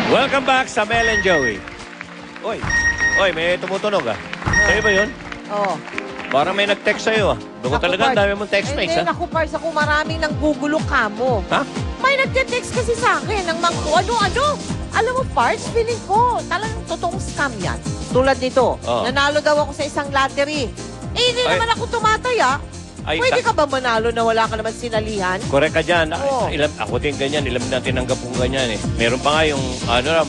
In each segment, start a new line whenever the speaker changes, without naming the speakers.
Welcome back sa Mel and Joey. Oy, may tumutunog ah. Sa'yo ba yun?
Oo.
Parang may nag-text sa'yo ah. Doon
Naku,
talaga,
Pards.
dami mong text mates
Hindi,
ha?
naku, Pards, ako maraming nanggugulo ka mo.
Ha?
May nagte-text kasi sa akin ng mga ano. Alam mo, Pards, feeling ko, talagang totoong scam yan. Tulad nito,
Oo.
nanalo daw ako sa isang lottery. Eh, hindi
Ay.
naman ako tumataya.
Ay,
Pwede ka ba manalo na wala ka naman sinalihan?
Correct ka dyan.
Oo.
Ako din ganyan. Ilan na tinanggap kong ganyan eh. Meron pa nga yung,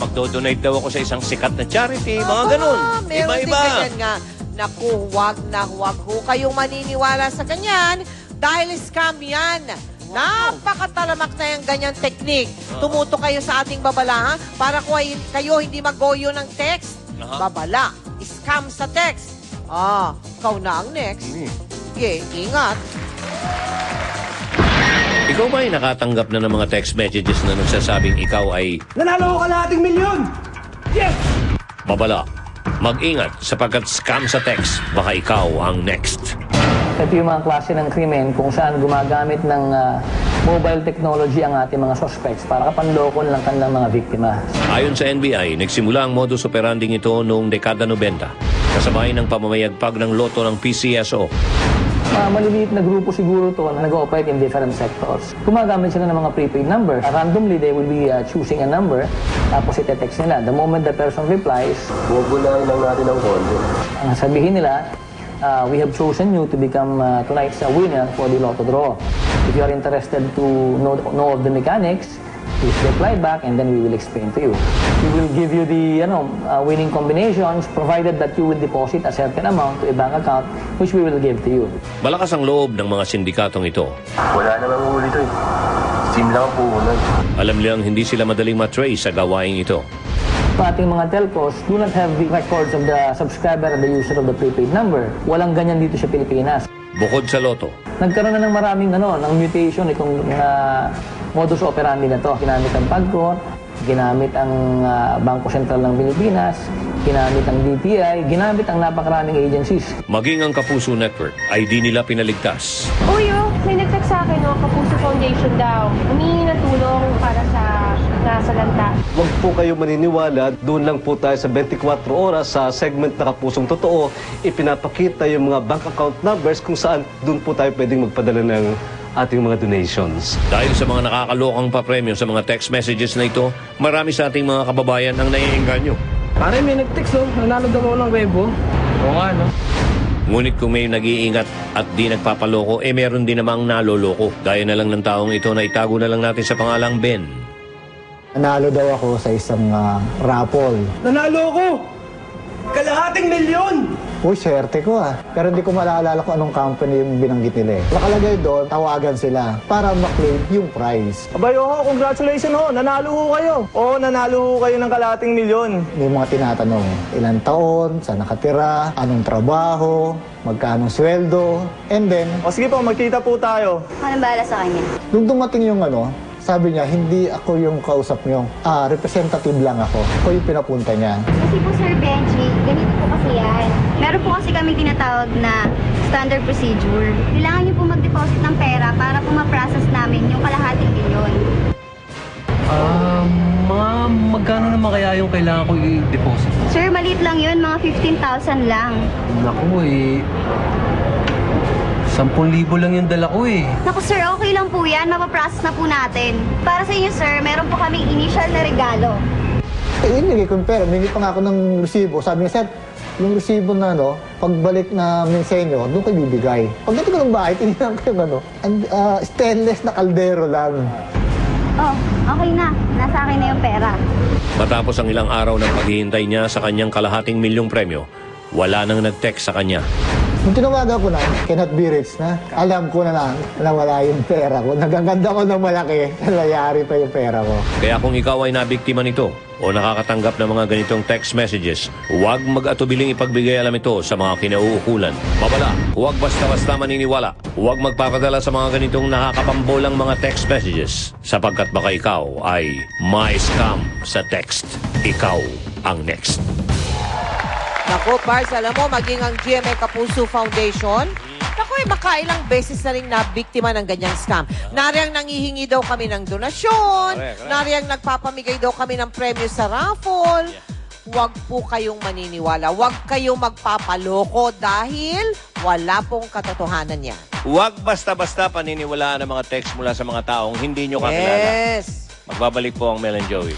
magdo-donate daw ako sa isang sikat na charity. Mga ganun.
Meron din
Iba-iba.
ganyan nga. Naku, wag ho kayong maniniwala sa ganyan dahil scam yan. Napakatalamak na yung ganyan technique. Tumuto kayo sa ating babalahan para kayo hindi magoyo ng text. Babala. Scam sa text. Ikaw na ang next. Sige, ingat.
Ikaw ba ay nakatanggap na ng mga text messages na nagsasabing ikaw ay
Nanalo ko kalahating milyon! Yes!
babala? Mag-ingat sapagkat scam sa text. Baka ikaw ang next.
Ito yung mga klase ng krimen kung saan gumagamit ng mobile technology ang ating mga suspects para kapanloko ng kanilang mga biktima.
Ayon sa NBI, nagsimula ang modus operandi ito noong dekada 90. Kasabay ng pamamayagpag ng loto ng PCSO.
Maliliit na grupo siguro to na nag-operate in different sectors. Gumagamit sila ng mga prepaid number. Randomly, they will be choosing a number, tapos ite-text nila. The moment the person replies,
Bubunahin lang natin ang konti.
ang sabihin nila, we have chosen you to become tonight's winner for the lotto draw. If you are interested to know of the mechanics, please reply back and then we will explain to you. We will give you the winning combinations provided that you will deposit a certain amount to a bank account which we will give to you.
Malakas ang loob ng mga sindikatong ito.
Wala namang huli to eh. SIM lang ang puhunan.
Alam nilang hindi sila madaling matrace sa gawain ito.
Ang ating mga telcos do not have the records of the subscriber and the user of the prepaid number. Walang ganyan dito sa Pilipinas.
Bukod sa loto,
Nagkaroon na ng maraming ng mutation itong modus operandi na to. Ginamit ang PAGCOR, ginamit ang Bangko Sentral ng Pilipinas, ginamit ang DTI, ginamit ang napakaraming agencies.
maging ang Kapuso Network ay di nila pinaligtas.
Uy, may nag-text sa akin, Kapuso Foundation daw. Humingi ng tulong para sa nasalanta.
Huwag po kayo maniniwala. Doon lang po tayo sa 24 oras sa segment na Kapusong Totoo. Ipinapakita yung mga bank account numbers kung saan doon po tayo pwedeng magpadala ng ating mga donations.
Dahil sa mga nakakalokang papremyo sa mga text messages na ito, marami sa ating mga kababayan ang naiengganyo.
Pare, may nag-text nanalo daw ako ng Weibo. Oo nga, no?
Ngunit kung may nag-iingat at di nagpapaloko, meron din namang naloloko. Gaya na lang ng taong ito na itago na lang natin sa pangalang Ben.
Nanalo daw ako sa isang raffle.
Nanalo ko! Kalahating milyon!
Uy, swerte ko Pero hindi ko maalala kung anong company yung binanggit nila Nakalagay doon, tawagan sila para maklaim yung prize.
Abay, congratulations nanalo ho kayo. Nanalo ho kayo ng kalahating milyon.
May mga tinatanong, ilang taon, saan nakatira, anong trabaho, magkano sweldo, and then,
Sige po, magkita po tayo.
Anong bahala sa kanya?
nung dumating yung sabi niya, hindi ako yung kausap niyo. Representative lang ako. Ako yung pinapunta niya.
Kasi po, Sir Benji, ganito po kasi yan. Meron po kasi kami tinatawag na standard procedure. Kailangan niyo po mag-deposit ng pera para po ma-process namin yung kalahating milyon.
Magkano naman kaya yung kailangan ko i-deposit?
Sir, maliit lang yun, mga 15,000 lang.
Naku 10,000 lang yung dala ko
Naku sir, okay lang po yan. Mapaprocess na po natin. Para sa inyo sir, meron po kaming initial na regalo.
Inigay ko yung pera. Mingi pa nga ako ng resibo. Sabi niya, sir, yung resibo na pagbalik na mensenyo, doon kayo bibigay. Pagdating ko ng bahay, tinignan ko yung stainless na kaldero lang.
Oh, okay na. Nasa akin na yung pera.
Matapos ang ilang araw ng paghihintay niya sa kanyang kalahating milyong premyo, wala nang nag-text sa kanya.
Nung tinawagan ko na, cannot be reached na, alam ko na wala yung pera ko. Nagaganda ko ng malaki, nalayari pa yung pera ko.
Kaya kung ikaw ay nabiktima nito o nakakatanggap ng mga ganitong text messages, huwag mag-atubiling ipagbigay alam ito sa mga kinauukulan. Babala, huwag basta-basta maniniwala. Huwag magpapadala sa mga ganitong nakakapambolang mga text messages sapagkat baka ikaw ay may scam sa text. Ikaw ang next.
Naku, Pards, alam mo, maging ang GMA Kapuso Foundation, naku, Ako makailang beses na rin na biktima ng ganyang scam. Nariyang nangihingi daw kami ng donasyon,
Correct.
nariyang nagpapamigay daw kami ng premyo sa raffle. Huwag po kayong maniniwala. Huwag kayong magpapaloko dahil wala pong katotohanan yan.
Huwag basta-basta paniniwalaan ng mga text mula sa mga taong hindi nyo kakilala.
Yes.
Magbabalik po ang Mel and Joey.